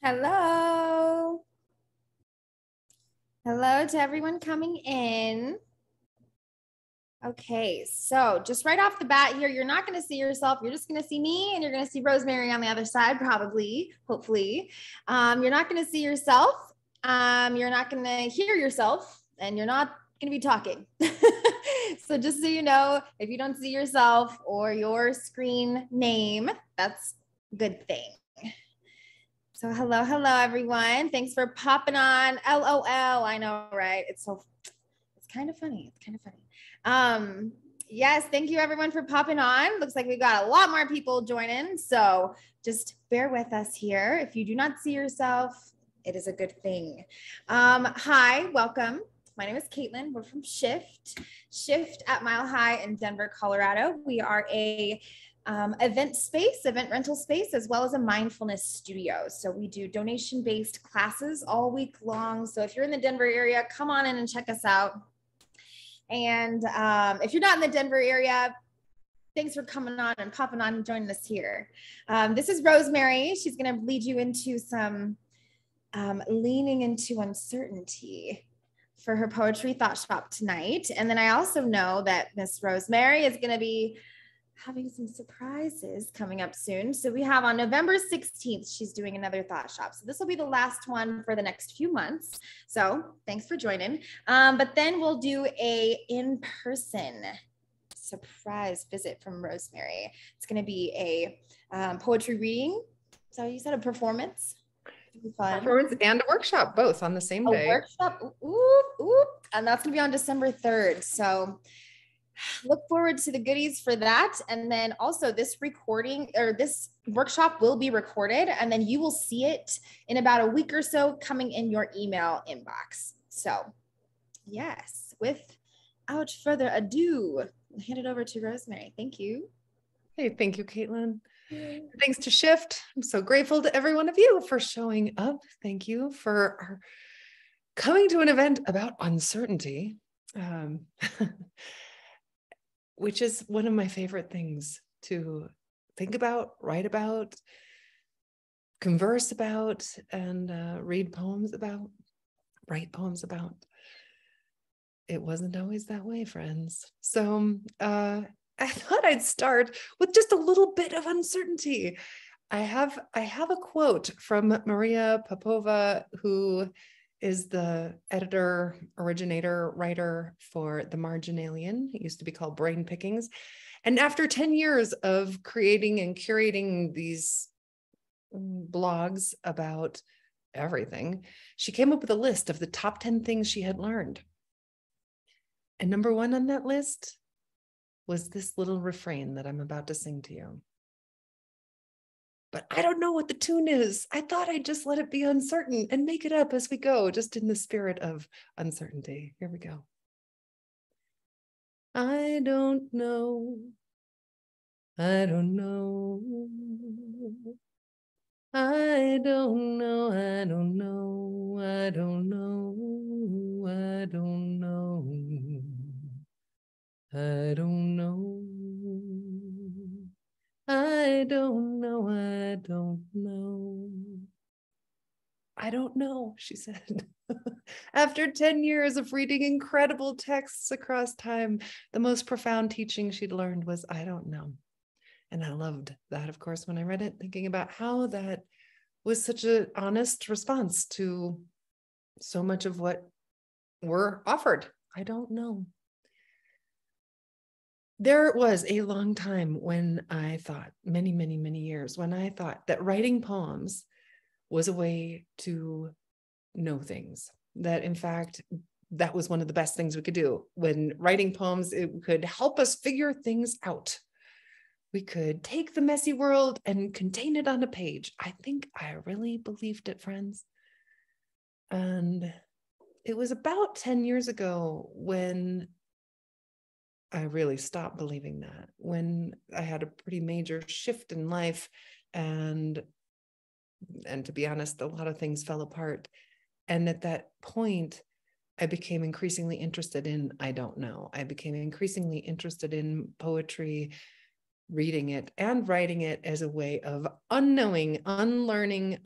Hello. Hello to everyone coming in. Okay, so just right off the bat here, you're not going to see yourself. You're just going to see me, and you're going to see Rosemerry on the other side, probably, hopefully. You're not going to see yourself. You're not going to hear yourself, and you're not going to be talking. So just so you know, if you don't see yourself or your screen name, that's a good thing. So hello, everyone. Thanks for popping on. LOL. I know, right? It's kind of funny. It's kind of funny. Yes, thank you everyone for popping on. Looks like we've got a lot more people joining. So just bear with us here. If you do not see yourself, it is a good thing. Hi, welcome. My name is Caitlin. We're from SHYFT. SHYFT at Mile High in Denver, Colorado. We are a event rental space, as well as a mindfulness studio. So we do donation-based classes all week long. So if you're in the Denver area, come on in and check us out. And if you're not in the Denver area, thanks for coming on and popping on and joining us here. This is Rosemerry. She's going to lead you into some leaning into uncertainty for her poetry thought shop tonight. And then I also know that Miss Rosemerry is going to be having some surprises coming up soon. So we have on November 16th, she's doing another thought shop. So this will be the last one for the next few months. So thanks for joining. But then we'll do a in-person surprise visit from Rosemerry. It's going to be a poetry reading. So you said a performance. Fun. Performance and a workshop, both on the same day. A workshop, ooh. And that's going to be on December 3rd. So look forward to the goodies for that. And then also this recording or this workshop will be recorded, and then you will see it in about a week or so coming in your email inbox. So yes, without further ado, I'll hand it over to Rosemerry. Thank you. Hey, thank you, Caitlin. Thanks to SHYFT. I'm so grateful to every one of you for showing up. Thank you for coming to an event about uncertainty. Which is one of my favorite things to think about, write about, converse about, and read poems about, write poems about. It wasn't always that way, friends. So I thought I'd start with just a little bit of uncertainty. I have a quote from Maria Popova, who is the editor, originator, writer for The Marginalian. It used to be called Brain Pickings. And after 10 years of creating and curating these blogs about everything, she came up with a list of the top 10 things she had learned. And number one on that list was this little refrain that I'm about to sing to you. But I don't know what the tune is. I thought I'd just let it be uncertain and make it up as we go, just in the spirit of uncertainty. Here we go. I don't know. I don't know. I don't know. I don't know. I don't know. I don't know. I don't know. I don't know, I don't know. I don't know, she said. After 10 years of reading incredible texts across time, the most profound teaching she'd learned was, I don't know. And I loved that, of course, when I read it, thinking about how that was such an honest response to so much of what we're offered. I don't know. There was a long time when I thought, many years, when I thought that writing poems was a way to know things. That in fact, that was one of the best things we could do. When writing poems, it could help us figure things out. We could take the messy world and contain it on a page. I think I really believed it, friends. And it was about 10 years ago when I really stopped believing that, when I had a pretty major shift in life, and to be honest, a lot of things fell apart. And at that point, I became increasingly interested in, I don't know. I became increasingly interested in poetry, reading it and writing it as a way of unknowing, unlearning,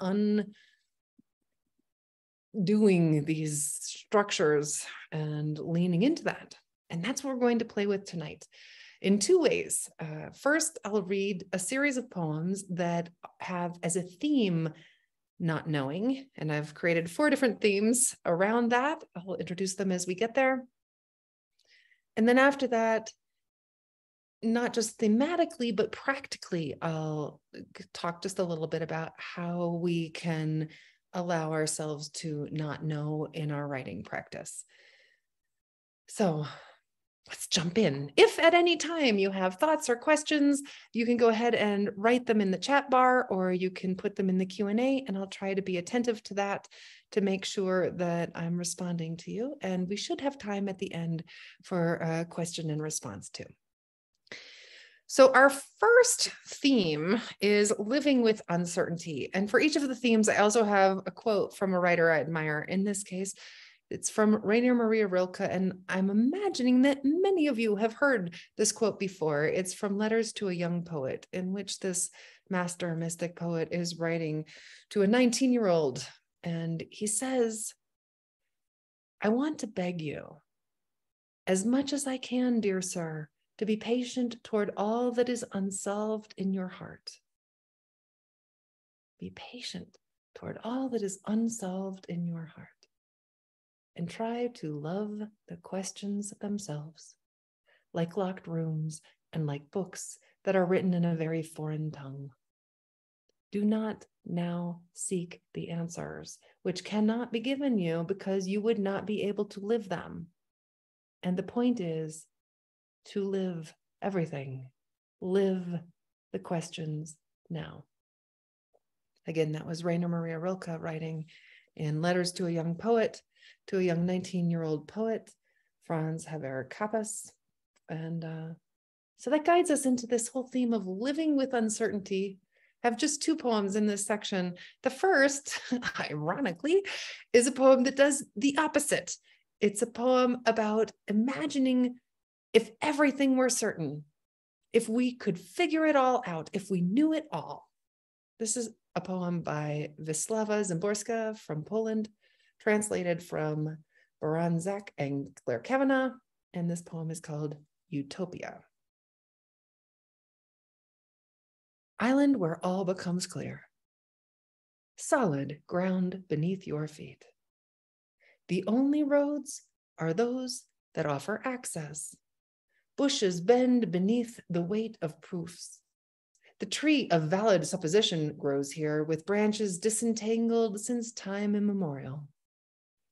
doing these structures and leaning into that. And that's what we're going to play with tonight in two ways. First, I'll read a series of poems that have as a theme not knowing, and I've created 4 different themes around that. I'll introduce them as we get there. And then after that, not just thematically, but practically, I'll talk just a little bit about how we can allow ourselves to not know in our writing practice. So let's jump in. If at any time you have thoughts or questions, you can go ahead and write them in the chat bar, or you can put them in the Q&A, and I'll try to be attentive to that to make sure that I'm responding to you. And we should have time at the end for a question and response too. So our first theme is living with uncertainty. And for each of the themes, I also have a quote from a writer I admire. In this case, it's from Rainer Maria Rilke, and I'm imagining that many of you have heard this quote before. It's from Letters to a Young Poet, in which this master mystic poet is writing to a 19-year-old. And he says, "I want to beg you, as much as I can, dear sir, to be patient toward all that is unsolved in your heart. Be patient toward all that is unsolved in your heart. And try to love the questions themselves, like locked rooms and like books that are written in a very foreign tongue. Do not now seek the answers, which cannot be given you because you would not be able to live them. And the point is to live everything. Live the questions now." Again, that was Rainer Maria Rilke writing in Letters to a Young Poet, to a young 19-year-old poet, Franz Xaver Kappes. And so that guides us into this whole theme of living with uncertainty. I have just 2 poems in this section. The first, ironically, is a poem that does the opposite. It's a poem about imagining if everything were certain, if we could figure it all out, if we knew it all. This is a poem by Wisława Szymborska from Poland, translated from Baranczak and Claire Kavanagh, and this poem is called Utopia. Island where all becomes clear, solid ground beneath your feet. The only roads are those that offer access. Bushes bend beneath the weight of proofs. The tree of valid supposition grows here with branches disentangled since time immemorial.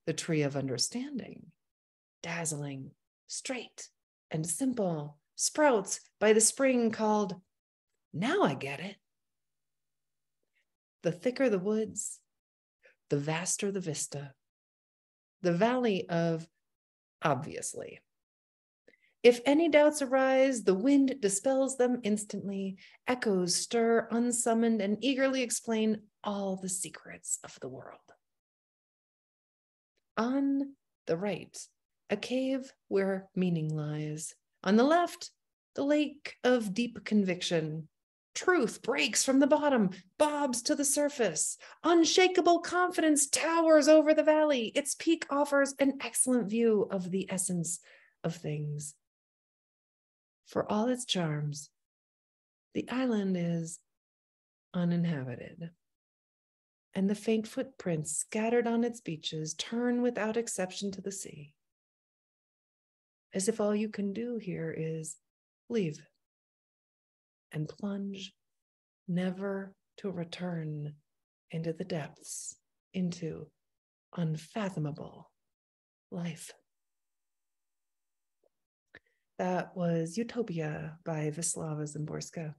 The tree of understanding, dazzling, straight, and simple, sprouts by the spring called, "Now I get it." The thicker the woods, the vaster the vista. The valley of obviously. If any doubts arise, the wind dispels them instantly. Echoes stir unsummoned and eagerly explain all the secrets of the world. On the right, a cave where meaning lies. On the left, the lake of deep conviction. Truth breaks from the bottom, bobs to the surface. Unshakable confidence towers over the valley. Its peak offers an excellent view of the essence of things. For all its charms, the island is uninhabited, and the faint footprints scattered on its beaches turn without exception to the sea, as if all you can do here is leave and plunge, never to return into the depths, into unfathomable life. That was Utopia by Wisława Szymborska.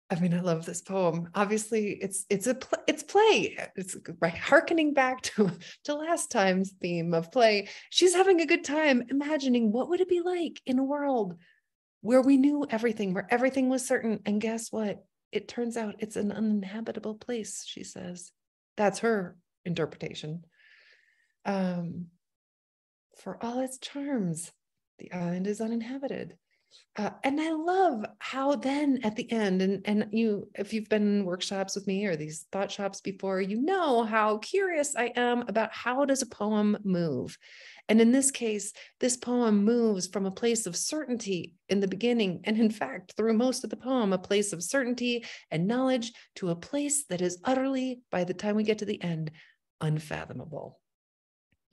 I mean, I love this poem. Obviously, it's play. It's right, hearkening back to last time's theme of play. She's having a good time imagining what would it be like in a world where we knew everything, where everything was certain. And guess what? It turns out it's an uninhabitable place, she says. That's her interpretation. For all its charms, the island is uninhabited. And I love how then at the end, and you, if you've been in workshops with me or these thought shops before, you know how curious I am about how does a poem move. And in this case, this poem moves from a place of certainty in the beginning, and in fact, through most of the poem, a place of certainty and knowledge to a place that is utterly, by the time we get to the end, unfathomable.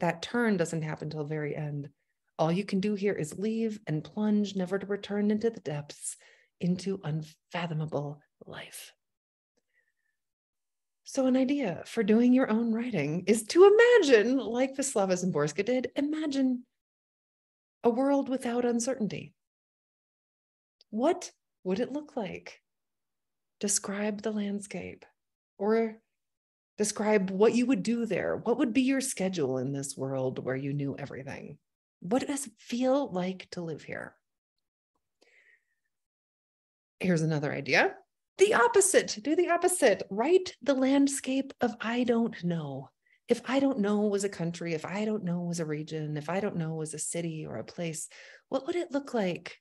That turn doesn't happen till the very end. All you can do here is leave and plunge, never to return into the depths, into unfathomable life. So an idea for doing your own writing is to imagine, like Wisława Szymborska did, imagine a world without uncertainty. What would it look like? Describe the landscape, or describe what you would do there. What would be your schedule in this world where you knew everything? What does it feel like to live here? Here's another idea. The opposite. Do the opposite. Write the landscape of I don't know. If I don't know was a country, if I don't know was a region, if I don't know was a city or a place, what would it look like?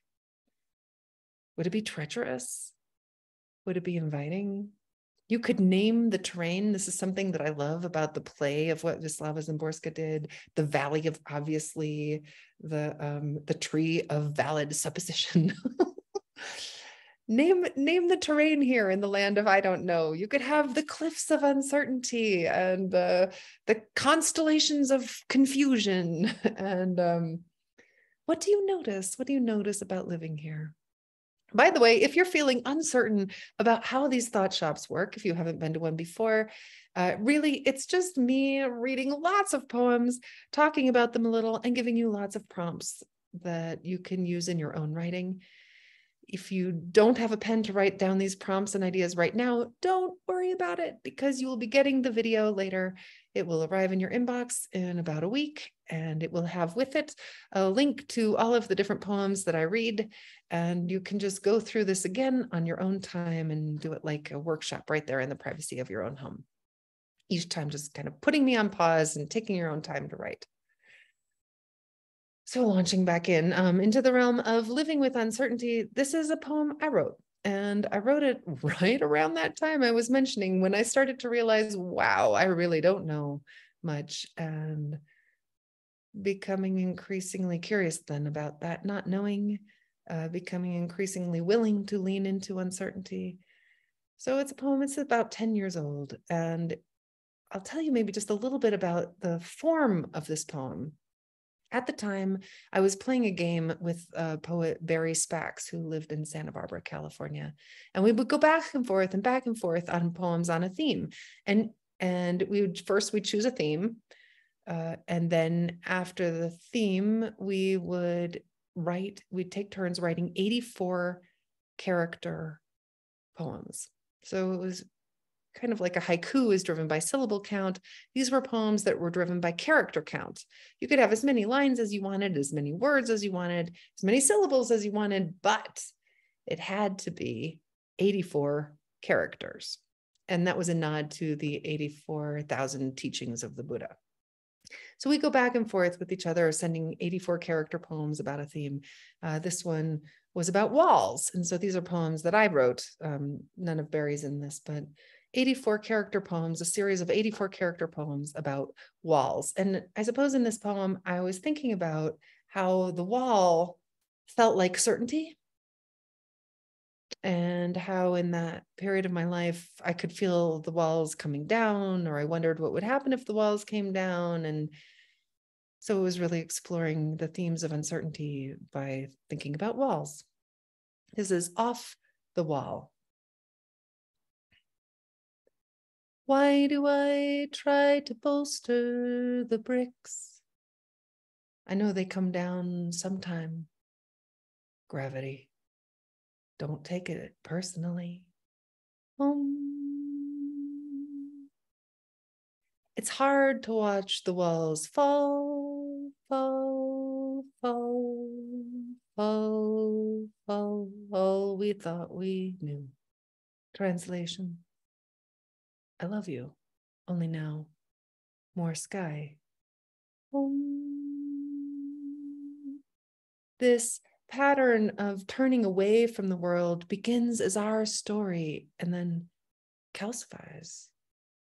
Would it be treacherous? Would it be inviting? You could name the terrain. This is something that I love about the play of what Wisława Szymborska did. The valley of obviously, the tree of valid supposition. Name the terrain here in the land of I don't know. You could have the cliffs of uncertainty and the constellations of confusion. And what do you notice? What do you notice about living here? By the way, if you're feeling uncertain about how these thought shops work, if you haven't been to one before, really, it's just me reading lots of poems, talking about them a little, and giving you lots of prompts that you can use in your own writing. If you don't have a pen to write down these prompts and ideas right now, don't worry about it, because you will be getting the video later. It will arrive in your inbox in about a week, and it will have with it a link to all of the different poems that I read. And you can just go through this again on your own time and do it like a workshop right there in the privacy of your own home. Each time just kind of putting me on pause and taking your own time to write. So launching back into the realm of living with uncertainty, this is a poem I wrote. And I wrote it right around that time I was mentioning, when I started to realize, wow, I really don't know much, and becoming increasingly curious then about that not knowing, becoming increasingly willing to lean into uncertainty. So it's a poem, it's about 10 years old. And I'll tell you maybe just a little bit about the form of this poem. At the time, I was playing a game with poet Barry Spax, who lived in Santa Barbara, California. And we would go back and forth on poems on a theme. And we'd choose a theme. And then after the theme, we'd take turns writing 84 character poems. So it was kind of like a haiku is driven by syllable count. These were poems that were driven by character count. You could have as many lines as you wanted, as many words as you wanted, as many syllables as you wanted, but it had to be 84 characters. And that was a nod to the 84,000 teachings of the Buddha. So we go back and forth with each other, sending 84 character poems about a theme. This one was about walls. And so these are poems that I wrote. None of Barry's in this, but 84 character poems, a series of 84 character poems about walls. And I suppose in this poem, I was thinking about how the wall felt like certainty, and how in that period of my life, I could feel the walls coming down, or I wondered what would happen if the walls came down. And so it was really exploring the themes of uncertainty by thinking about walls. This is Off the Wall. Why do I try to bolster the bricks? I know they come down sometime. Gravity. Don't take it personally. It's hard to watch the walls fall, fall, fall, fall, fall, fall. We thought we knew. Translation. I love you, only now, more sky. This pattern of turning away from the world begins as our story and then calcifies.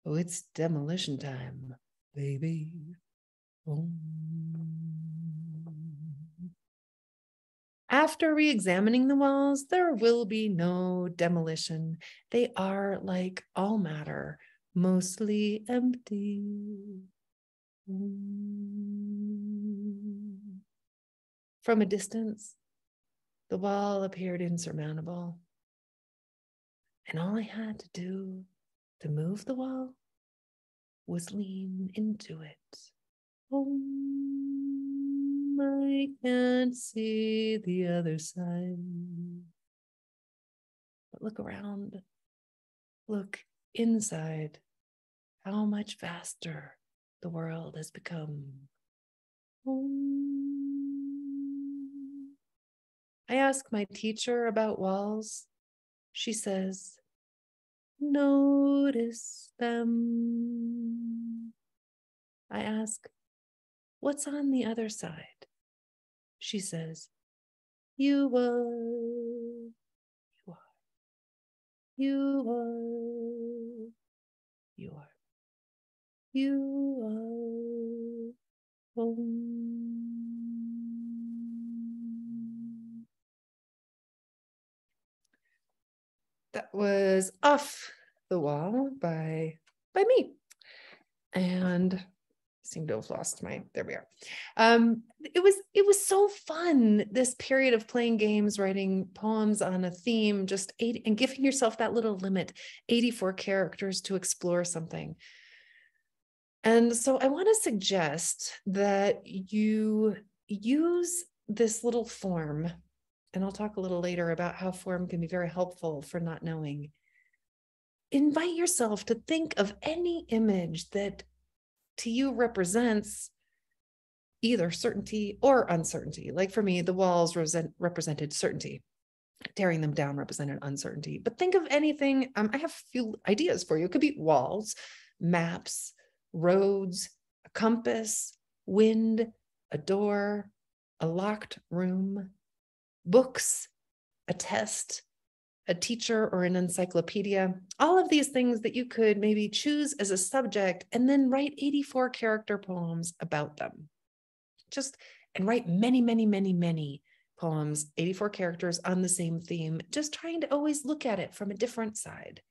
Oh, it's demolition time, baby. Oh. After re-examining the walls, there will be no demolition. They are like all matter, mostly empty. From a distance, the wall appeared insurmountable. And all I had to do to move the wall was lean into it. I can't see the other side. But look around. Look inside. How much vaster the world has become. I ask my teacher about walls. She says, notice them. I ask, what's on the other side? She says, you are, you are, you are, you are, home. That was Off the Wall by me. And I seem to have lost there we are. It was so fun, this period of playing games, writing poems on a theme, just 80, and giving yourself that little limit, 84 characters to explore something. And so I want to suggest that you use this little form, and I'll talk a little later about how form can be very helpful for not knowing. Invite yourself to think of any image that to you represents either certainty or uncertainty. Like for me, the walls represented certainty. Tearing them down represented uncertainty. But think of anything. I have a few ideas for you. It could be walls, maps, roads, a compass, wind, a door, a locked room, books, a test, a teacher or an encyclopedia, all of these things that you could maybe choose as a subject and then write 84 character poems about them. And write many, many, many, many poems, 84 characters on the same theme, just trying to always look at it from a different side.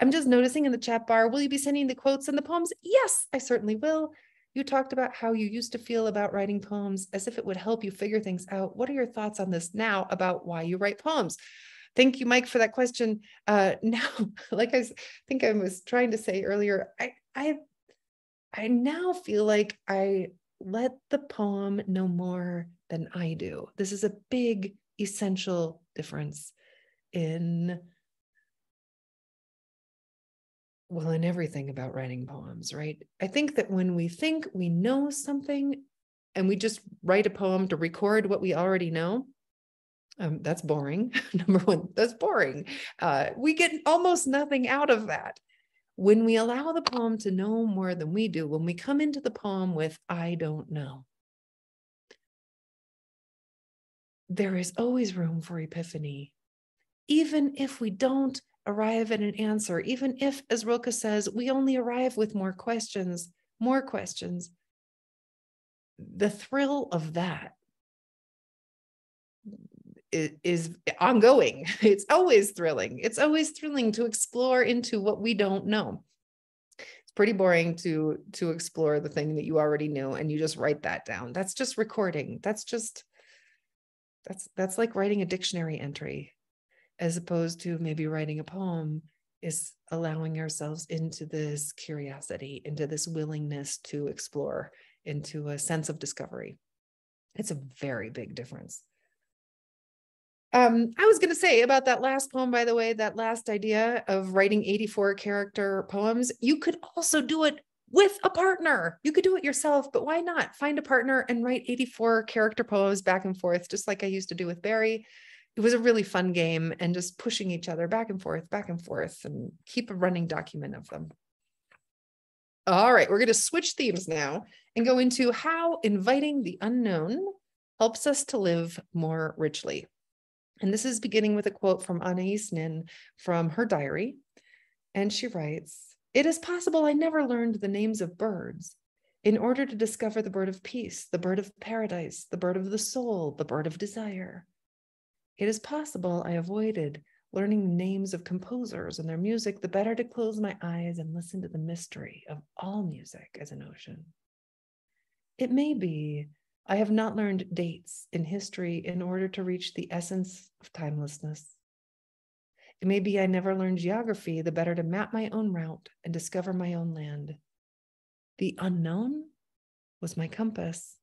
I'm just noticing in the chat bar, will you be sending the quotes and the poems? Yes, I certainly will. You talked about how you used to feel about writing poems as if it would help you figure things out. What are your thoughts on this now about why you write poems? Thank you, Mike, for that question. Now, like I think I was trying to say earlier, I now feel like I let the poem know more than I do. This is a big, essential difference in everything about writing poems, right? I think that when we think we know something and we just write a poem to record what we already know, that's boring. Number one, that's boring. We get almost nothing out of that. When we allow the poem to know more than we do, when we come into the poem with, I don't know, there is always room for epiphany. Even if we don't arrive at an answer, even if, as Rilke says, we only arrive with more questions, the thrill of that is ongoing. It's always thrilling. It's always thrilling to explore into what we don't know. It's pretty boring to explore the thing that you already knew and you just write that down. That's just recording. That's like writing a dictionary entry, as opposed to maybe writing a poem is allowing ourselves into this curiosity, into this willingness to explore, into a sense of discovery. It's a very big difference. I was going to say about that last poem, by the way, that last idea of writing 84 character poems, you could also do it with a partner. You could do it yourself, but why not find a partner and write 84 character poems back and forth, just like I used to do with Barry. It was a really fun game, and just pushing each other back and forth, and keep a running document of them. All right, we're going to switch themes now and go into how inviting the unknown helps us to live more richly. And this is beginning with a quote from Anais Nin from her diary. And she writes, "It is possible I never learned the names of birds in order to discover the bird of peace, the bird of paradise, the bird of the soul, the bird of desire. It is possible I avoided learning the names of composers and their music the better to close my eyes and listen to the mystery of all music as an ocean. It may be I have not learned dates in history in order to reach the essence of timelessness. It may be I never learned geography the better to map my own route and discover my own land. The unknown was my compass.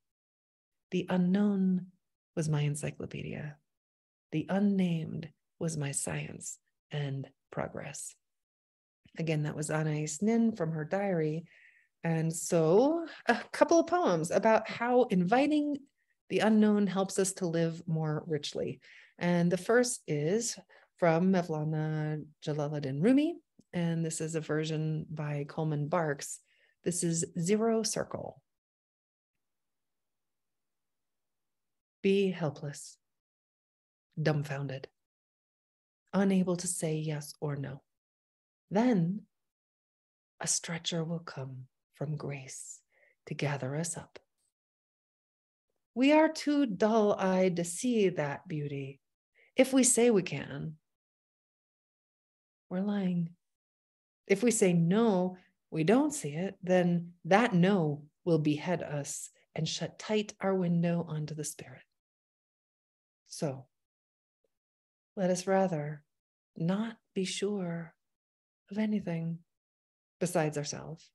The unknown was my encyclopedia. The unnamed was my science and progress." Again, that was Anais Nin from her diary. And so a couple of poems about how inviting the unknown helps us to live more richly. And the first is from Mevlana Jalaluddin Rumi, and this is a version by Coleman Barks. This is Zero Circle. Be helpless, dumbfounded, unable to say yes or no. Then a stretcher will come from grace to gather us up. We are too dull-eyed to see that beauty. If we say we can, we're lying. If we say no, we don't see it, then that no will behead us and shut tight our window onto the spirit. So let us rather not be sure of anything besides ourselves,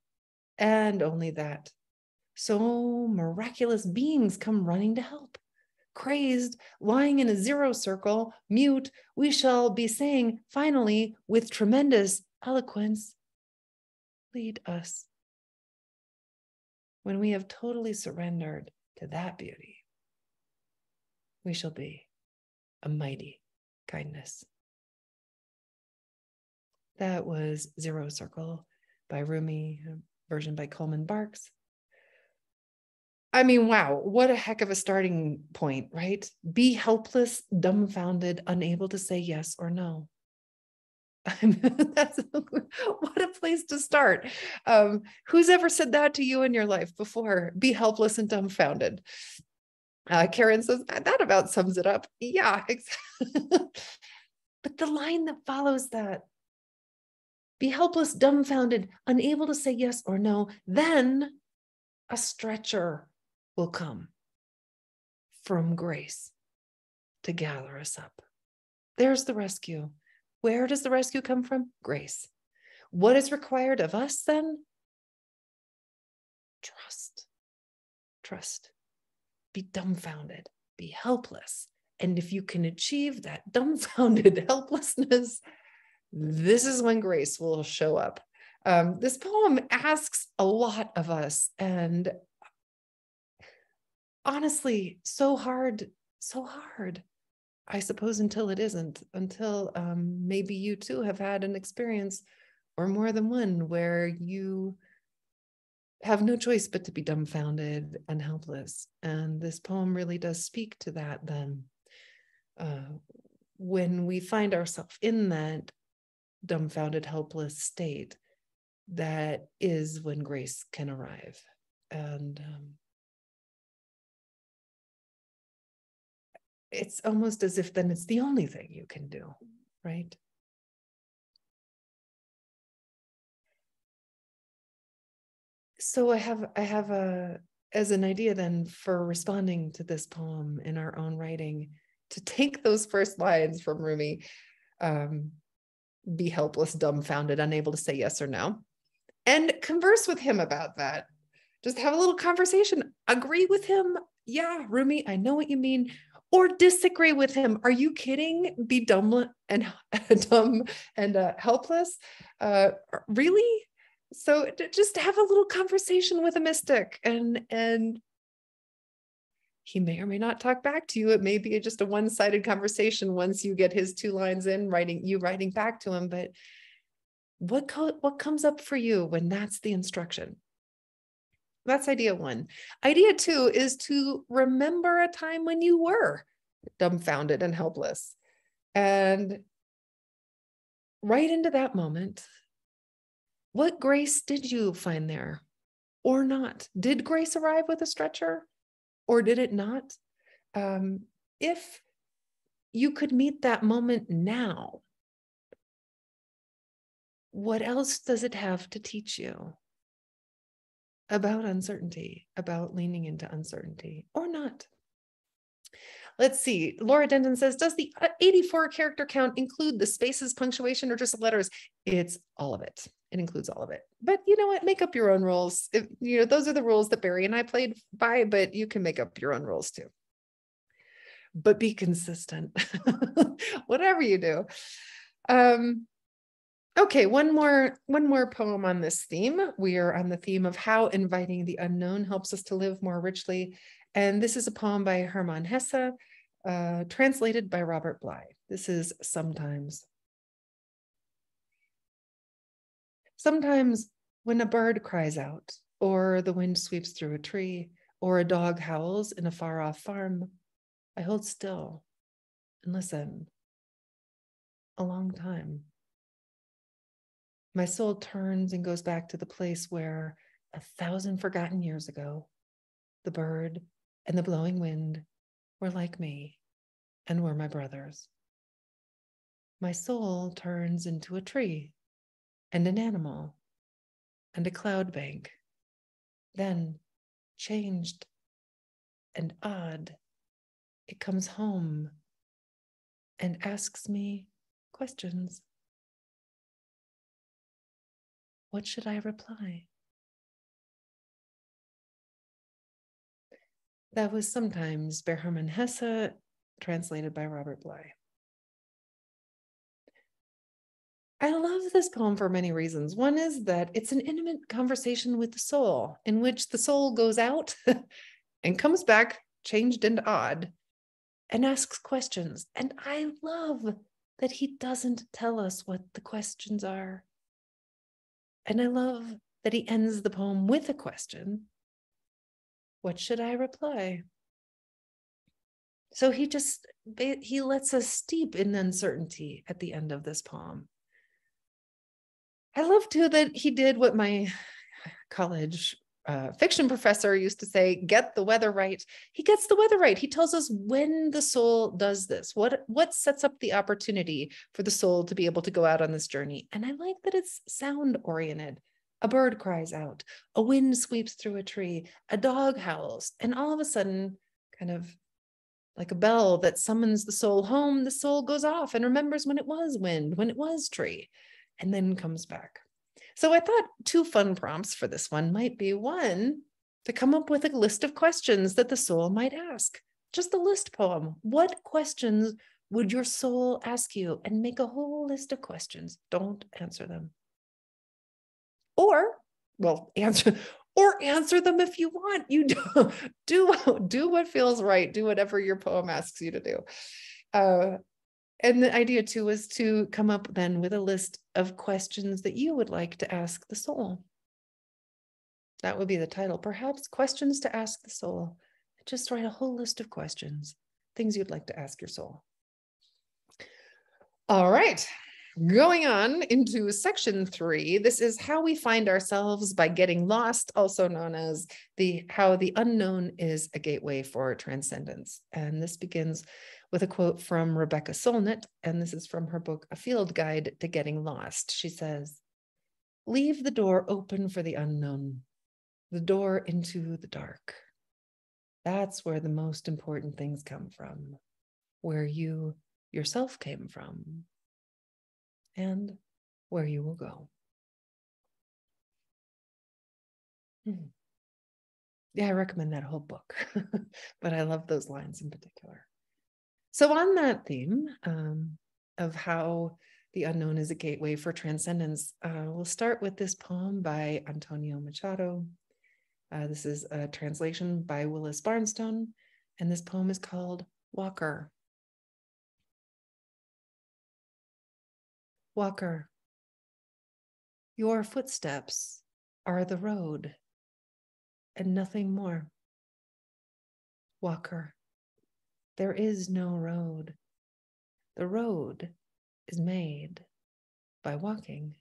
and only that. So miraculous beings come running to help. Crazed, lying in a zero circle, mute, we shall be saying finally with tremendous eloquence, lead us. When we have totally surrendered to that beauty, we shall be a mighty kindness. That was Zero Circle by Rumi, version by Coleman Barks. I mean, wow, what a heck of a starting point, right? Be helpless, dumbfounded, unable to say yes or no. That's what a place to start. Who's ever said that to you in your life before? Be helpless and dumbfounded. Karen says, that about sums it up. Yeah, exactly. But the line that follows that, be helpless, dumbfounded, unable to say yes or no, then a stretcher will come from grace to gather us up. There's the rescue. Where does the rescue come from? Grace. What is required of us then? Trust. Trust. Be dumbfounded. Be helpless. And if you can achieve that dumbfounded helplessness, this is when grace will show up. This poem asks a lot of us, and honestly, so hard, I suppose, until it isn't, until maybe you too have had an experience, or more than one, where you have no choice but to be dumbfounded and helpless. And this poem really does speak to that then. When we find ourselves in that dumbfounded, helpless state, that is when grace can arrive. And it's almost as if then it's the only thing you can do, right? So I have as an idea then for responding to this poem in our own writing, to take those first lines from Rumi, be helpless, dumbfounded, unable to say yes or no, and converse with him about that. Just have a little conversation. Agree with him. Yeah, Rumi, I know what you mean. Or disagree with him. Are you kidding? Be dumb and helpless? Really? So just have a little conversation with a mystic, and he may or may not talk back to you. It may be just a one-sided conversation once you get his 2 lines in, writing back to him. But what comes up for you when that's the instruction? That's idea one. Idea two is to remember a time when you were dumbfounded and helpless. And right into that moment, what grace did you find there or not? Did grace arrive with a stretcher or did it not? If you could meet that moment now, what else does it have to teach you about uncertainty, about leaning into uncertainty or not? Let's see. Laura Denton says, does the 84 character count include the spaces, punctuation, or just letters? It's all of it. It includes all of it. But you know what? Make up your own rules. Those are the rules that Barry and I played by, but you can make up your own rules too. But be consistent, whatever you do. Okay, one more poem on this theme. We are on the theme of how inviting the unknown helps us to live more richly. And this is a poem by Hermann Hesse, translated by Robert Bly. This is Sometimes. Sometimes when a bird cries out, or the wind sweeps through a tree, or a dog howls in a far-off farm, I hold still and listen a long time. My soul turns and goes back to the place where 1,000 forgotten years ago, the bird and the blowing wind were like me and were my brothers. My soul turns into a tree and an animal and a cloud bank, then changed and odd, it comes home and asks me questions. What should I reply? That was Sometimes by Hermann Hesse, translated by Robert Bly. I love this poem for many reasons. One is that it's an intimate conversation with the soul, in which the soul goes out and comes back changed and odd and asks questions. And I love that he doesn't tell us what the questions are. And I love that he ends the poem with a question. What should I reply? So he lets us steep in uncertainty at the end of this poem. I love too that he did what my college fiction professor used to say, get the weather right. He gets the weather right. He tells us when the soul does this, what sets up the opportunity for the soul to be able to go out on this journey. And I like that it's sound oriented. A bird cries out, a wind sweeps through a tree, a dog howls, and all of a sudden, kind of like a bell that summons the soul home, the soul goes off and remembers when it was wind, when it was tree, and then comes back. So I thought 2 fun prompts for this one might be, one, to come up with a list of questions that the soul might ask. Just a list poem. What questions would your soul ask you? And make a whole list of questions. Don't answer them. Or answer them if you want. You do what feels right. Do whatever your poem asks you to do. And the idea too was to come up then with a list of questions that you would like to ask the soul. That would be the title, perhaps Questions to Ask the Soul. Just write a whole list of questions, things you'd like to ask your soul. All right, going on into section 3. This is how we find ourselves by getting lost, also known as how the unknown is a gateway for transcendence. And this begins with a quote from Rebecca Solnit, and this is from her book, A Field Guide to Getting Lost. She says, leave the door open for the unknown, the door into the dark. That's where the most important things come from, where you yourself came from, and where you will go. Yeah, I recommend that whole book, but I love those lines in particular. So on that theme of how the unknown is a gateway for transcendence, we'll start with this poem by Antonio Machado. This is a translation by Willis Barnstone, and this poem is called Walker. Walker, your footsteps are the road, and nothing more. Walker, there is no road. The road is made by walking.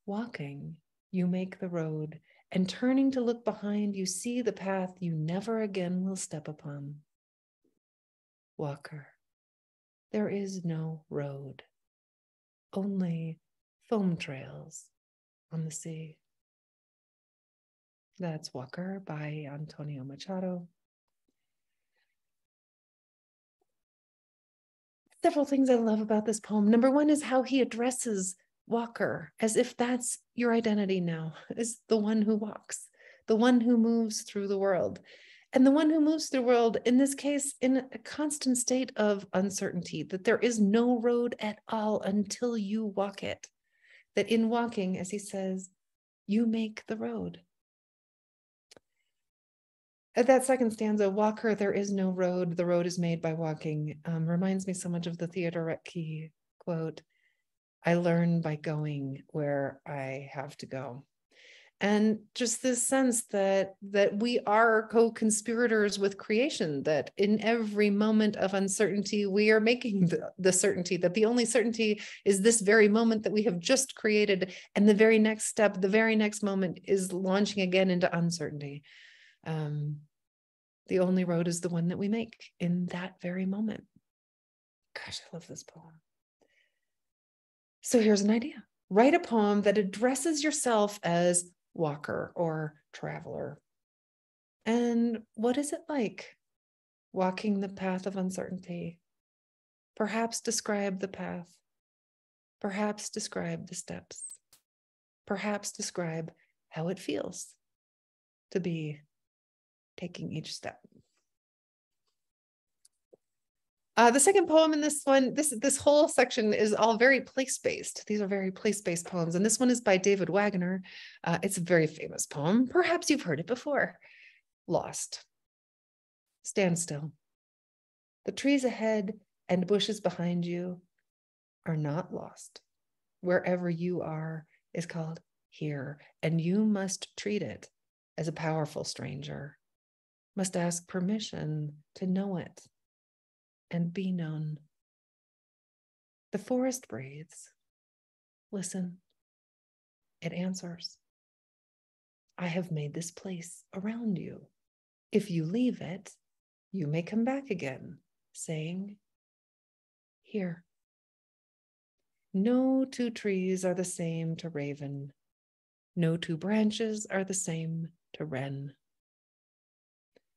Walking, you make the road, and turning to look behind, you see the path you never again will step upon. Walker, there is no road, only foam trails on the sea. That's Walker by Antonio Machado. Several things I love about this poem. Number one is how he addresses Walker as if that's your identity now, is the one who walks, the one who moves through the world. And the one who moves through the world, in this case, in a constant state of uncertainty, that there is no road at all until you walk it. That in walking, as he says, you make the road. At that second stanza, Walker, there is no road, the road is made by walking, reminds me so much of the Theodore Roethke quote, I learn by going where I have to go. And just this sense that we are co-conspirators with creation, that in every moment of uncertainty, we are making the certainty, that the only certainty is this very moment that we have just created, and the very next step, the very next moment is launching again into uncertainty. The only road is the one that we make in that very moment. Gosh, I love this poem. So here's an idea. Write a poem that addresses yourself as walker or traveler. And what is it like walking the path of uncertainty? Perhaps describe the path. Perhaps describe the steps. Perhaps describe how it feels to be taking each step. The second poem in this one, this whole section is all very place-based. These are very place-based poems. And this one is by David Wagoner. It's a very famous poem. Perhaps you've heard it before. Lost. Stand still. The trees ahead and bushes behind you are not lost. Wherever you are is called here, and you must treat it as a powerful stranger, must ask permission to know it and be known. The forest breathes. Listen. It answers. I have made this place around you. If you leave it, you may come back again, saying, here. No two trees are the same to raven. No two branches are the same to wren.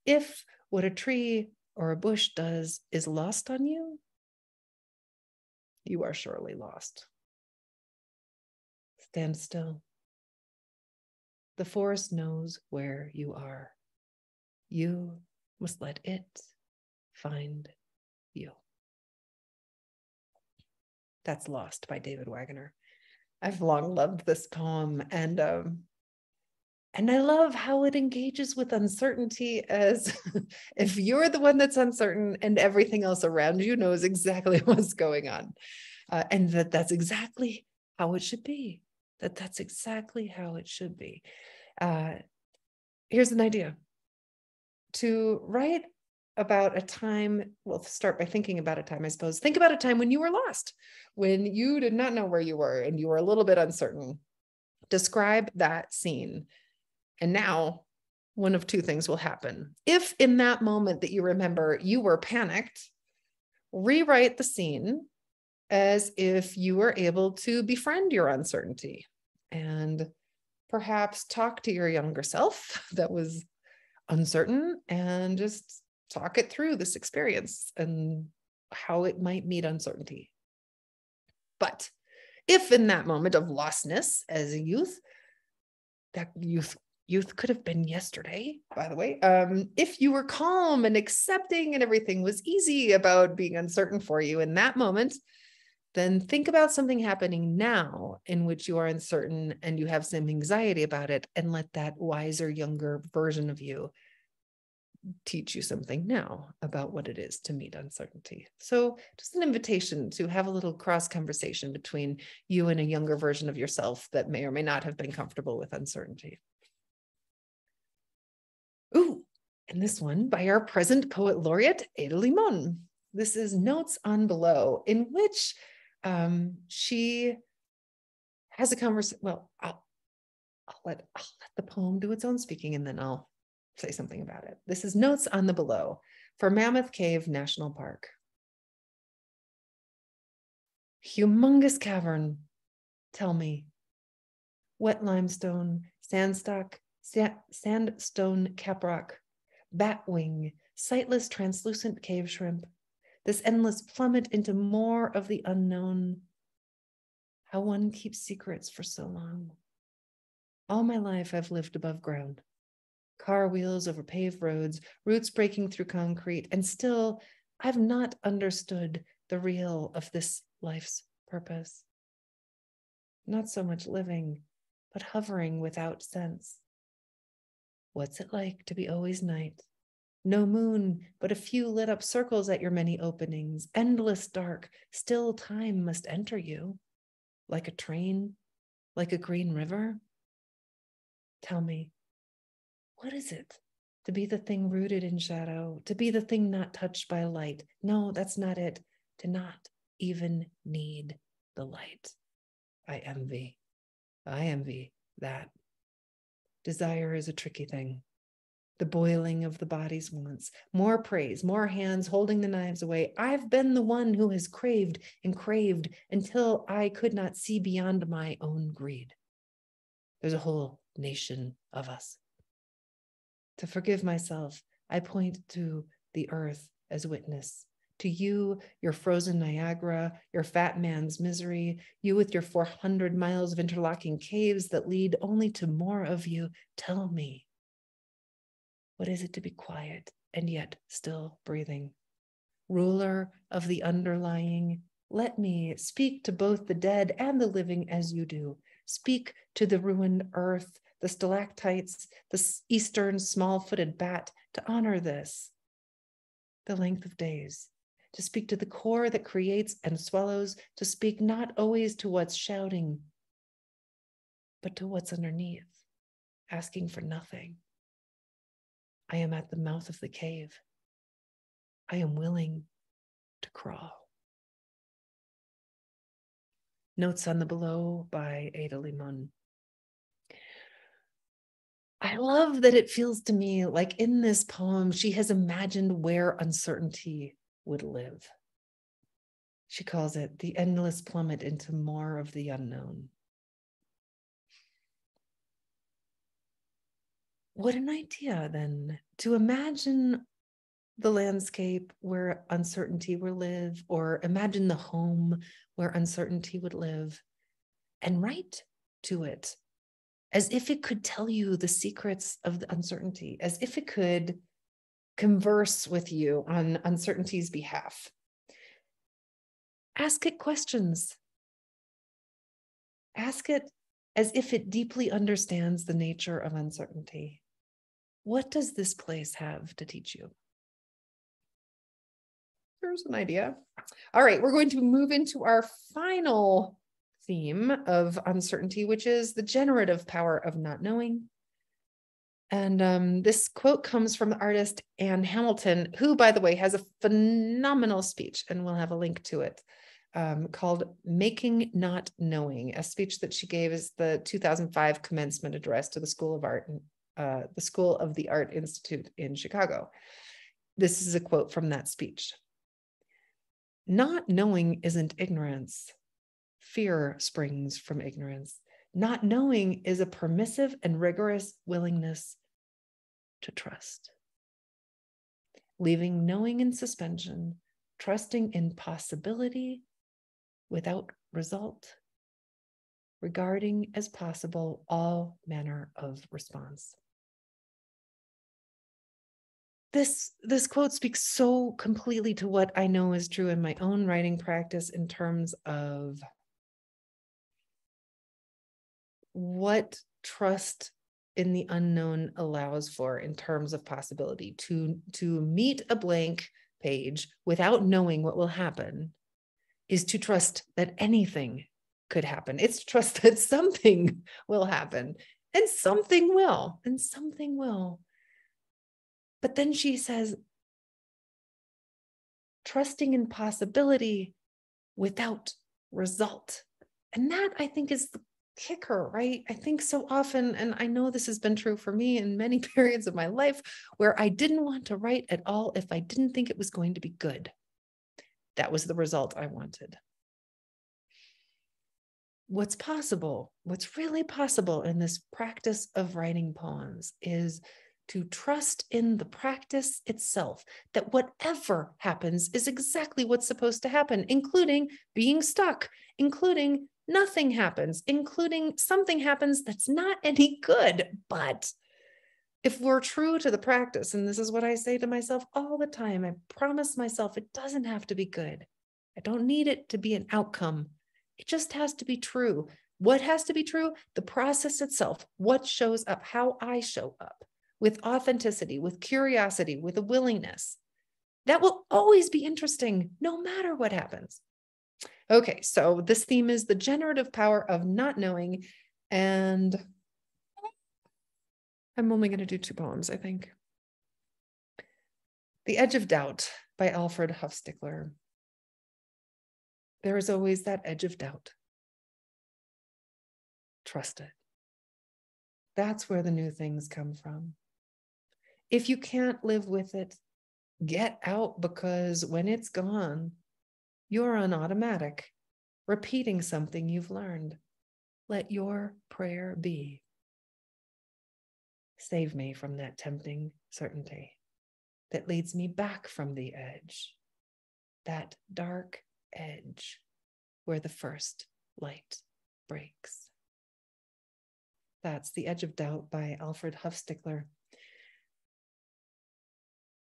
If what a tree or a bush does is lost on you, you are surely lost. Stand still. The forest knows where you are. You must let it find you. That's Lost by David Wagoner. I've long loved this poem, and I love how it engages with uncertainty as if you're the one that's uncertain and everything else around you knows exactly what's going on. And that's exactly how it should be. That's exactly how it should be. Here's an idea. To write about a time, well, start by thinking about a time, I suppose. Think about a time when you were lost, when you did not know where you were and you were a little bit uncertain. Describe that scene. And now one of two things will happen. If in that moment that you remember you were panicked, rewrite the scene as if you were able to befriend your uncertainty and perhaps talk to your younger self that was uncertain and just talk it through this experience and how it might meet uncertainty. But if in that moment of lostness as a youth, that youth could have been yesterday, by the way. If you were calm and accepting and everything was easy about being uncertain for you in that moment, then think about something happening now in which you are uncertain and you have some anxiety about it, and let that wiser, younger version of you teach you something now about what it is to meet uncertainty. So just an invitation to have a little cross conversation between you and a younger version of yourself that may or may not have been comfortable with uncertainty. And this one by our present poet laureate, Ada Limon. This is Notes on Below, in which she has a conversation. Well, I'll let the poem do its own speaking, and then I'll say something about it. This is Notes on the Below for Mammoth Cave National Park. Humongous cavern, tell me. Wet limestone, sandstone caprock, batwing, sightless translucent cave shrimp, this endless plummet into more of the unknown. How one keeps secrets for so long. All my life I've lived above ground. Car wheels over paved roads, roots breaking through concrete, and still I've not understood the real of this life's purpose. Not so much living, but hovering without sense. What's it like to be always night? No moon, but a few lit up circles at your many openings, endless dark, still time must enter you. Like a train, like a green river. Tell me, what is it to be the thing rooted in shadow, to be the thing not touched by light? No, that's not it. To not even need the light. I envy that. Desire is a tricky thing. The boiling of the body's wants, more praise, more hands holding the knives away. I've been the one who has craved and craved until I could not see beyond my own greed. There's a whole nation of us. To forgive myself, I point to the earth as witness. To you, your frozen Niagara, your fat man's misery, you with your 400 miles of interlocking caves that lead only to more of you. Tell me, what is it to be quiet and yet still breathing? Ruler of the underlying, let me speak to both the dead and the living as you do. Speak to the ruined earth, the stalactites, the eastern small-footed bat, to honor this, the length of days, to speak to the core that creates and swallows, to speak not always to what's shouting, but to what's underneath, asking for nothing. I am at the mouth of the cave. I am willing to crawl. Notes on the Below by Ada Limon. I love that it feels to me like in this poem, she has imagined where uncertainty would live. She calls it the endless plummet into more of the unknown. What an idea then, to imagine the landscape where uncertainty would live, or imagine the home where uncertainty would live, and write to it as if it could tell you the secrets of the uncertainty, as if it could converse with you on uncertainty's behalf. Ask it questions. Ask it as if it deeply understands the nature of uncertainty. What does this place have to teach you? There's an idea. All right, we're going to move into our final theme of uncertainty, which is the generative power of not knowing. And this quote comes from the artist Anne Hamilton, who, by the way, has a phenomenal speech, and we'll have a link to it, called Making Not Knowing, a speech that she gave as the 2005 commencement address to the School of Art, the School of the Art Institute in Chicago. This is a quote from that speech. Not knowing isn't ignorance. Fear springs from ignorance. Not knowing is a permissive and rigorous willingness to trust. Leaving knowing in suspension, trusting in possibility without result, regarding as possible all manner of response. This quote speaks so completely to what I know is true in my own writing practice in terms of what trust in the unknown allows for in terms of possibility. To meet a blank page without knowing what will happen is to trust that anything could happen. It's to trust that something will happen, and something will, But then she says, trusting in possibility without result. And that, I think, is the kicker, right? I think so often, and I know this has been true for me in many periods of my life, where I didn't want to write at all if I didn't think it was going to be good. That was the result I wanted. What's possible, what's really possible in this practice of writing poems is to trust in the practice itself, that whatever happens is exactly what's supposed to happen, including being stuck, including nothing happens, including something happens that's not any good. But if we're true to the practice, and this is what I say to myself all the time, I promise myself it doesn't have to be good. I don't need it to be an outcome. It just has to be true. What has to be true? The process itself, what shows up, how I show up, with authenticity, with curiosity, with a willingness. That will always be interesting, no matter what happens. Okay, so this theme is the generative power of not knowing, and I'm only going to do 2 poems, I think. The Edge of Doubt by Alfred Hufstigler. There is always that edge of doubt. Trust it. That's where the new things come from. If you can't live with it, get out, because when it's gone, you're on automatic, repeating something you've learned. Let your prayer be. Save me from that tempting certainty that leads me back from the edge, that dark edge where the first light breaks. That's The Edge of Doubt by Alfred Hufstigler.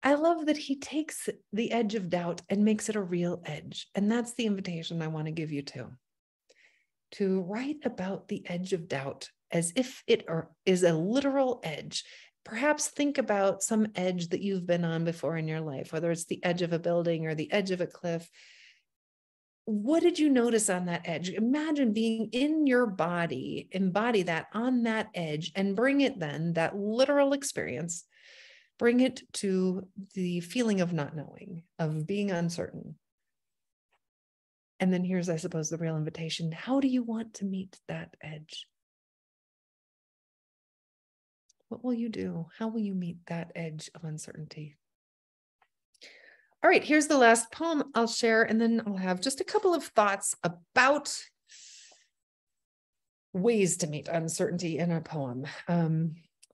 I love that he takes the edge of doubt and makes it a real edge. And that's the invitation I want to give you to write about the edge of doubt as if it is a literal edge. Perhaps think about some edge that you've been on before in your life, whether it's the edge of a building or the edge of a cliff. What did you notice on that edge? Imagine being in your body, embody that on that edge, and bring it then, that literal experience, bring it to the feeling of not knowing, of being uncertain. And then here's, I suppose, the real invitation. How do you want to meet that edge? What will you do? How will you meet that edge of uncertainty? All right, here's the last poem I'll share, and then I'll have just a couple of thoughts about ways to meet uncertainty in a poem.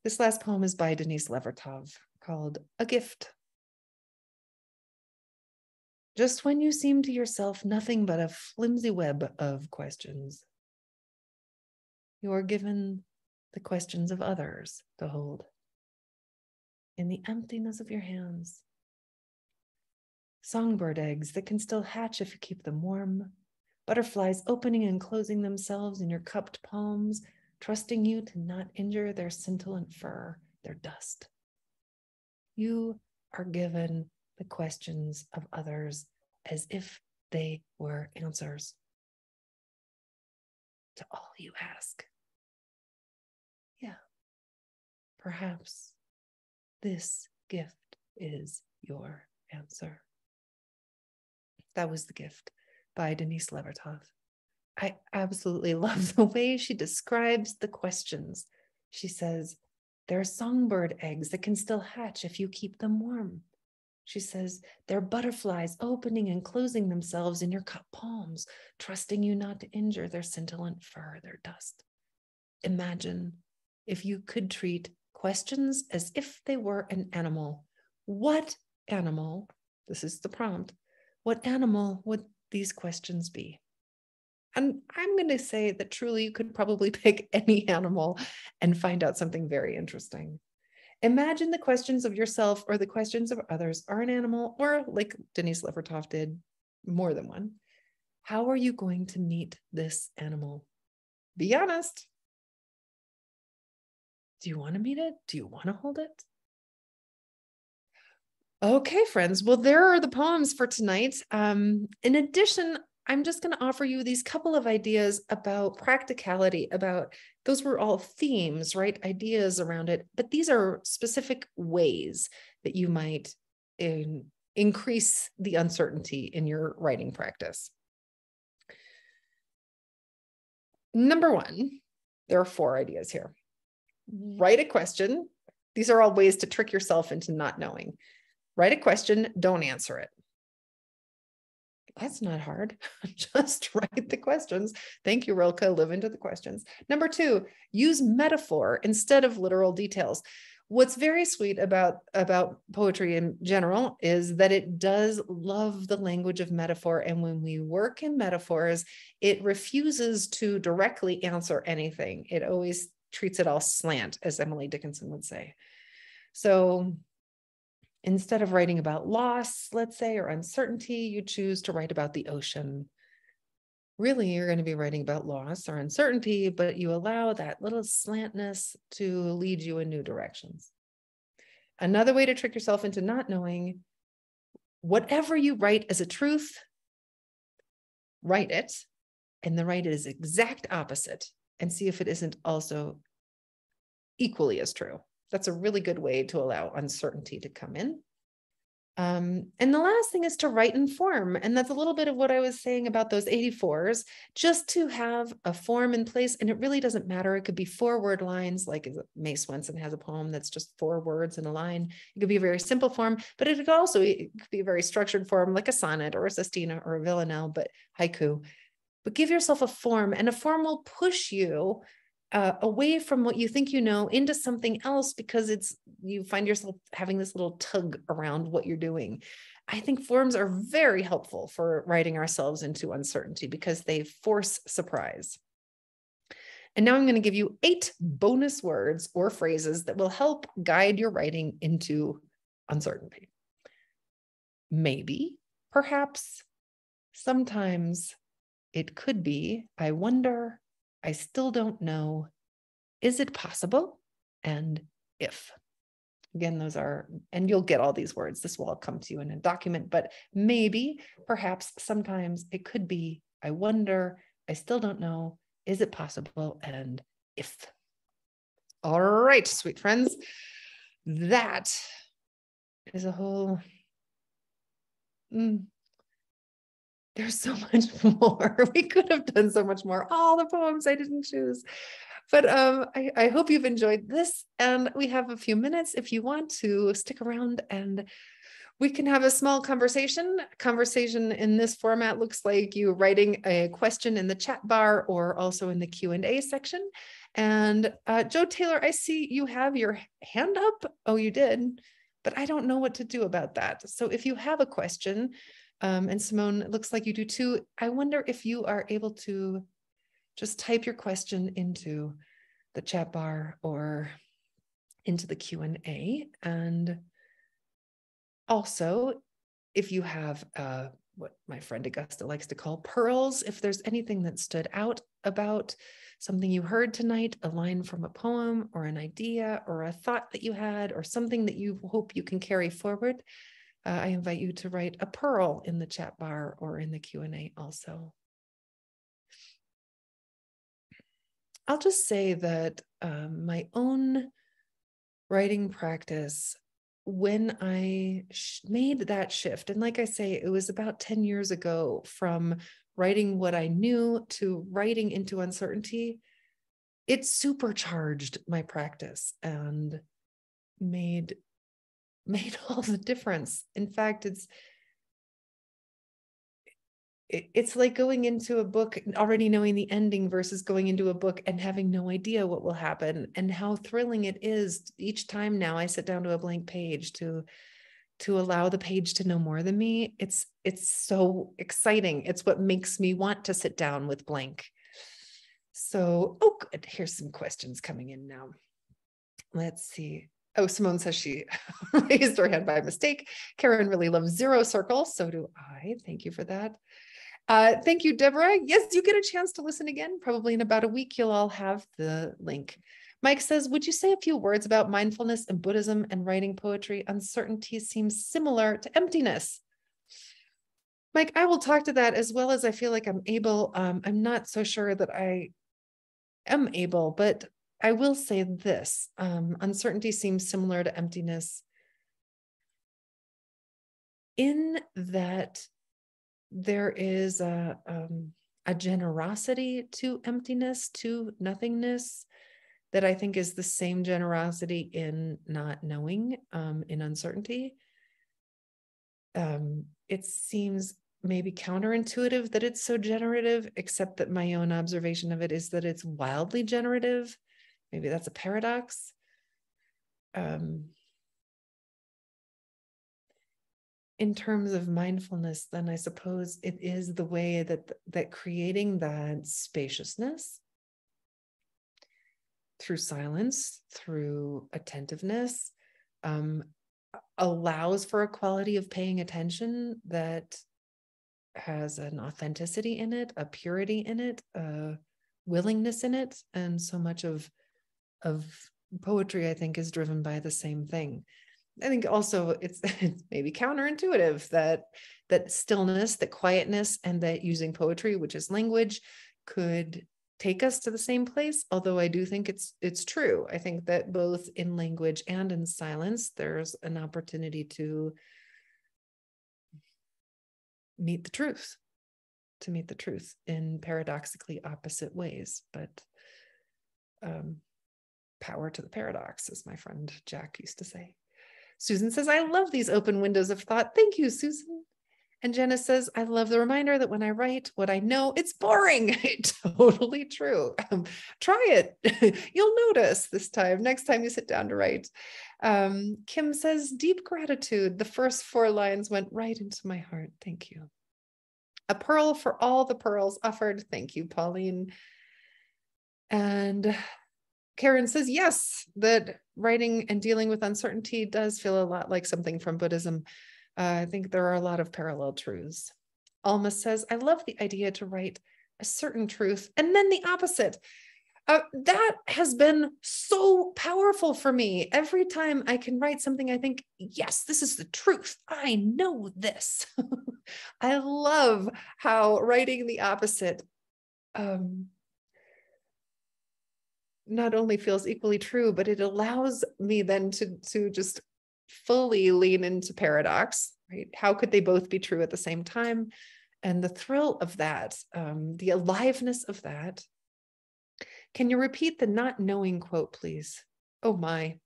This last poem is by Denise Levertov, called A Gift. Just when you seem to yourself nothing but a flimsy web of questions, you are given the questions of others to hold in the emptiness of your hands. Songbird eggs that can still hatch if you keep them warm, butterflies opening and closing themselves in your cupped palms, trusting you to not injure their scintillant fur, their dust. You are given the questions of others as if they were answers to all you ask. Yeah, perhaps this gift is your answer. That was The Gift by Denise Levertov. I absolutely love the way she describes the questions. She says, there are songbird eggs that can still hatch if you keep them warm. She says, there are butterflies opening and closing themselves in your cupped palms, trusting you not to injure their scintillant fur, their dust. Imagine if you could treat questions as if they were an animal. What animal, this is the prompt, what animal would these questions be? And I'm going to say that truly you could probably pick any animal and find out something very interesting. Imagine the questions of yourself or the questions of others are an animal, or like Denise Levertov did, more than one. How are you going to meet this animal? Be honest. Do you want to meet it? Do you want to hold it? Okay, friends. Well, there are the poems for tonight. In addition, I'm just going to offer you these couple of ideas about practicality, about those were all themes, right? Ideas around it, but these are specific ways that you might increase the uncertainty in your writing practice. Number one, there are 4 ideas here. Write a question. These are all ways to trick yourself into not knowing. Write a question, don't answer it. That's not hard. Just write the questions. Thank you, Rilke. Live into the questions. Number 2, use metaphor instead of literal details. What's very sweet about poetry in general is that it does love the language of metaphor. And when we work in metaphors, it refuses to directly answer anything. It always treats it all slant, as Emily Dickinson would say. So instead of writing about loss, let's say, or uncertainty, you choose to write about the ocean. Really, you're going to be writing about loss or uncertainty, but you allow that little slantness to lead you in new directions. Another way to trick yourself into not knowing, whatever you write as a truth, write it, and then write it as exact opposite and see if it isn't also equally as true. That's a really good way to allow uncertainty to come in. And the last thing is to write in form. And that's a little bit of what I was saying about those 84s, just to have a form in place. And it really doesn't matter. It could be 4-word lines, like May Swenson has a poem that's just 4 words in a line. It could be a very simple form, but it could be a very structured form, like a sonnet or a sestina or a villanelle, but haiku. But give yourself a form, and a form will push you away from what you think you know into something else, because you find yourself having this little tug around what you're doing. I think forms are very helpful for writing ourselves into uncertainty because they force surprise. And now I'm going to give you 8 bonus words or phrases that will help guide your writing into uncertainty. Maybe, perhaps, sometimes, it could be, I wonder, I still don't know, is it possible, and if. Again, those are, and you'll get all these words. This will all come to you in a document, but maybe, perhaps, sometimes, it could be, I wonder, I still don't know, is it possible, and if. All right, sweet friends, that is a whole, there's so much more. We could have done so much more. All the poems I didn't choose. But I hope you've enjoyed this. And we have a few minutes if you want to stick around and we can have a small conversation. Conversation in this format looks like you writing a question in the chat bar or also in the Q&A section. And Joe Taylor, I see you have your hand up. Oh, you did. But I don't know what to do about that. So if you have a question, and Simone, it looks like you do too, I wonder if you are able to just type your question into the chat bar or into the Q&A. And also, if you have what my friend Augusta likes to call pearls, if there's anything that stood out about something you heard tonight, a line from a poem or an idea or a thought that you had or something that you hope you can carry forward, I invite you to write a pearl in the chat bar or in the Q&A also. I'll just say that my own writing practice, when I made that shift, and like I say, it was about 10 years ago, from writing what I knew to writing into uncertainty, it supercharged my practice and made all the difference. In fact, it's like going into a book already knowing the ending versus going into a book and having no idea what will happen, and how thrilling it is each time now I sit down to a blank page to allow the page to know more than me. It's so exciting. It's what makes me want to sit down with blank. So, oh, good. Here's some questions coming in now. Let's see. Oh, Simone says she raised her hand by mistake. Karen really loves zero circle. So do I. Thank you for that. Thank you, Deborah. Yes, you get a chance to listen again. Probably in about a week, you'll all have the link. Mike says, would you say a few words about mindfulness and Buddhism and writing poetry? Uncertainty seems similar to emptiness. Mike, I will talk to that as well as I feel like I'm able. I'm not so sure that I am able, but I will say this. Uncertainty seems similar to emptiness in that there is a generosity to emptiness, to nothingness, that I think is the same generosity in not knowing, in uncertainty. It seems maybe counterintuitive that it's so generative, except that my own observation of it is that it's wildly generative. Maybe that's a paradox. In terms of mindfulness, then I suppose it is the way that creating that spaciousness through silence, through attentiveness, allows for a quality of paying attention that has an authenticity in it, a purity in it, a willingness in it. And so much of poetry, I think, is driven by the same thing. I think also it's maybe counterintuitive that stillness, that quietness, and that using poetry, which is language, could take us to the same place. Although I do think it's true. I think that both in language and in silence, there's an opportunity to meet the truth, in paradoxically opposite ways. But power to the paradox, as my friend Jack used to say. Susan says, I love these open windows of thought. Thank you, Susan. And Jenna says, I love the reminder that when I write what I know, it's boring. Totally true. Try it. You'll notice this time, next time you sit down to write. Kim says, deep gratitude. The first 4 lines went right into my heart. Thank you. A pearl for all the pearls offered. Thank you, Pauline. And Karen says, yes, that writing and dealing with uncertainty does feel a lot like something from Buddhism. I think there are a lot of parallel truths. Alma says, I love the idea to write a certain truth and then the opposite. That has been so powerful for me. Every time I can write something, I think, yes, this is the truth. I know this. I love how writing the opposite not only feels equally true, but it allows me then to just fully lean into paradox, right? How could they both be true at the same time? And the thrill of that, the aliveness of that. Can you repeat the not knowing quote, please? Oh my.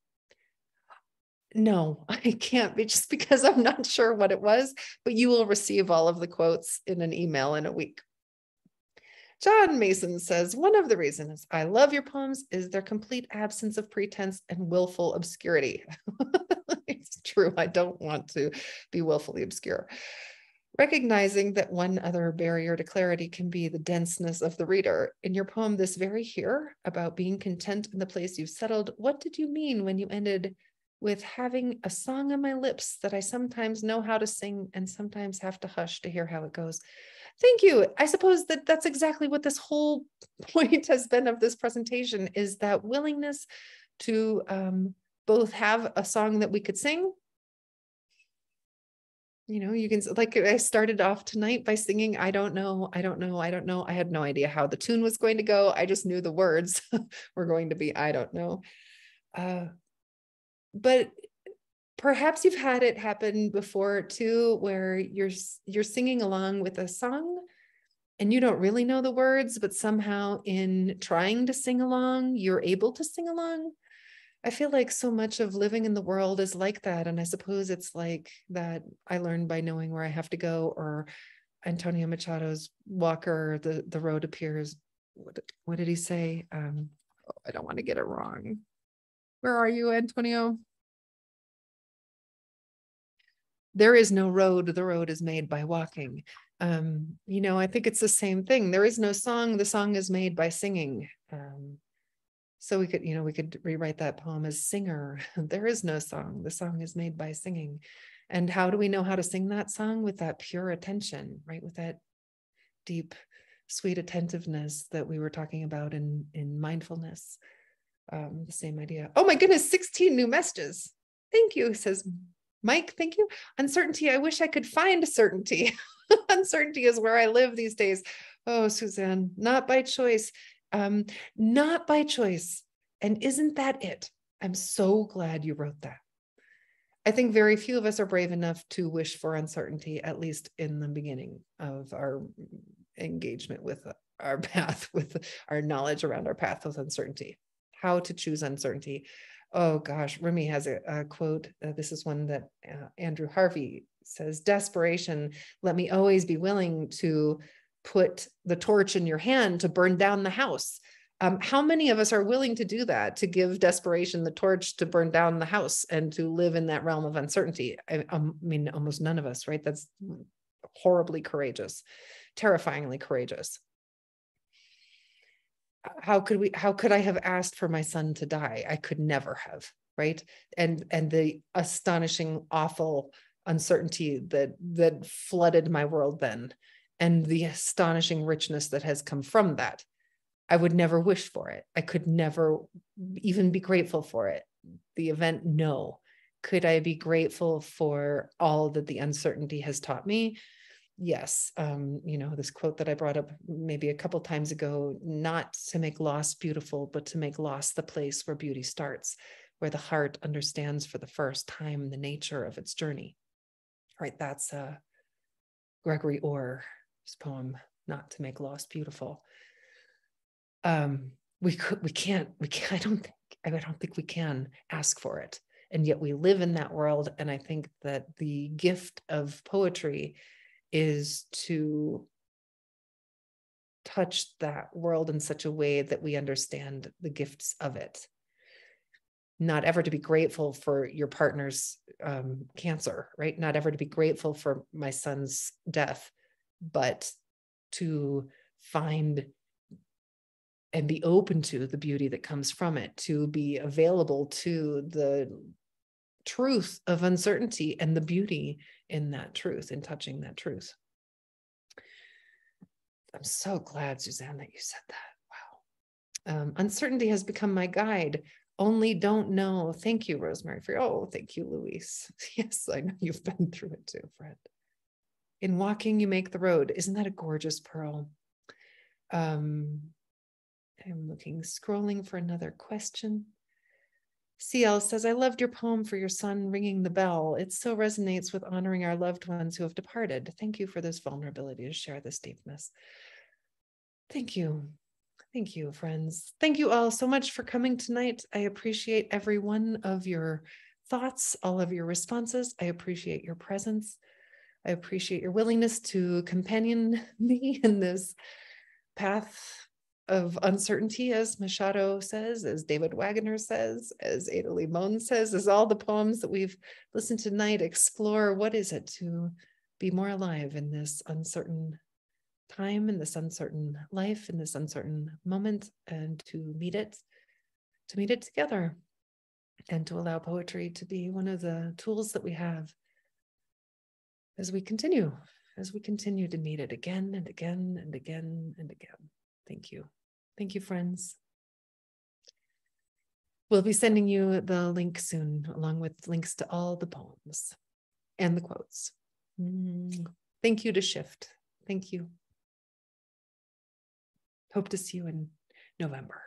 No, I can't, just because I'm not sure what it was, but you will receive all of the quotes in an email in a week. John Mason says, one of the reasons I love your poems is their complete absence of pretense and willful obscurity. It's true. I don't want to be willfully obscure. Recognizing that one other barrier to clarity can be the denseness of the reader. In your poem, This Very Here, about being content in the place you've settled, what did you mean when you ended with having a song on my lips that I sometimes know how to sing and sometimes have to hush to hear how it goes? Thank you. I suppose that's exactly what this whole point has been of this presentation, is that willingness to both have a song that we could sing. You know, you can, like I started off tonight by singing, I don't know, I don't know, I don't know. I had no idea how the tune was going to go. I just knew the words were going to be, I don't know. But perhaps you've had it happen before too, where you're singing along with a song and you don't really know the words, but somehow in trying to sing along, you're able to sing along. I feel like so much of living in the world is like that. And I suppose it's like that I learned by knowing where I have to go, or Antonio Machado's Walker, the road appears. What did he say? I don't want to get it wrong. Where are you, Antonio? There is no road, the road is made by walking. You know, I think it's the same thing. There is no song, the song is made by singing. So we could rewrite that poem as singer. There is no song, the song is made by singing. And how do we know how to sing that song? With that pure attention, right? With that deep, sweet attentiveness that we were talking about in mindfulness. The same idea. Oh my goodness, 16 new messages. Thank you, says Mike, thank you. Uncertainty. I wish I could find certainty. Uncertainty is where I live these days. Oh, Suzanne, not by choice. Not by choice. And isn't that it? I'm so glad you wrote that. I think very few of us are brave enough to wish for uncertainty, at least in the beginning of our engagement with our path, with our knowledge around our path with uncertainty, how to choose uncertainty. Oh gosh, Rumi has a quote. This is one that Andrew Harvey says, desperation, let me always be willing to put the torch in your hand to burn down the house. How many of us are willing to do that, to give desperation the torch to burn down the house and to live in that realm of uncertainty? I mean, almost none of us, right? That's horribly courageous, terrifyingly courageous. How could I have asked for my son to die? I could never have, right? And the astonishing, awful uncertainty that flooded my world then, and the astonishing richness that has come from that. I would never wish for it. I could never even be grateful for it. The event, no. Could I be grateful for all that the uncertainty has taught me? Yes. This quote that I brought up maybe a couple times ago, not to make loss beautiful, but to make loss the place where beauty starts, where the heart understands for the first time the nature of its journey. Right. That's Gregory Orr's poem, Not to Make Loss Beautiful. I don't think we can ask for it. And yet we live in that world. And I think that the gift of poetry is to touch that world in such a way that we understand the gifts of it. Not ever to be grateful for your partner's cancer, right? Not ever to be grateful for my son's death, but to find and be open to the beauty that comes from it, to be available to the truth of uncertainty and the beauty in that truth, in touching that truth. I'm so glad, Suzanne, that you said that. Wow. Uncertainty has become my guide. Only don't know. Thank you, Rosemerry. Thank you, Louise. Yes, I know you've been through it too, friend. In walking, you make the road. Isn't that a gorgeous pearl? I'm scrolling for another question. CL says, I loved your poem for your son ringing the bell. It so resonates with honoring our loved ones who have departed. Thank you for this vulnerability to share this deepness. Thank you. Thank you, friends. Thank you all so much for coming tonight. I appreciate every one of your thoughts, all of your responses. I appreciate your presence. I appreciate your willingness to companion me in this path of uncertainty, as Machado says, as David Wagoner says, as Ada Limon says, as all the poems that we've listened to tonight explore what is it to be more alive in this uncertain time, in this uncertain life, in this uncertain moment, and to meet it together, and to allow poetry to be one of the tools that we have as we continue to meet it again and again and again and again. Thank you. Thank you, friends. We'll be sending you the link soon, along with links to all the poems and the quotes. Thank you to SHYFT. Thank you. Hope to see you in November.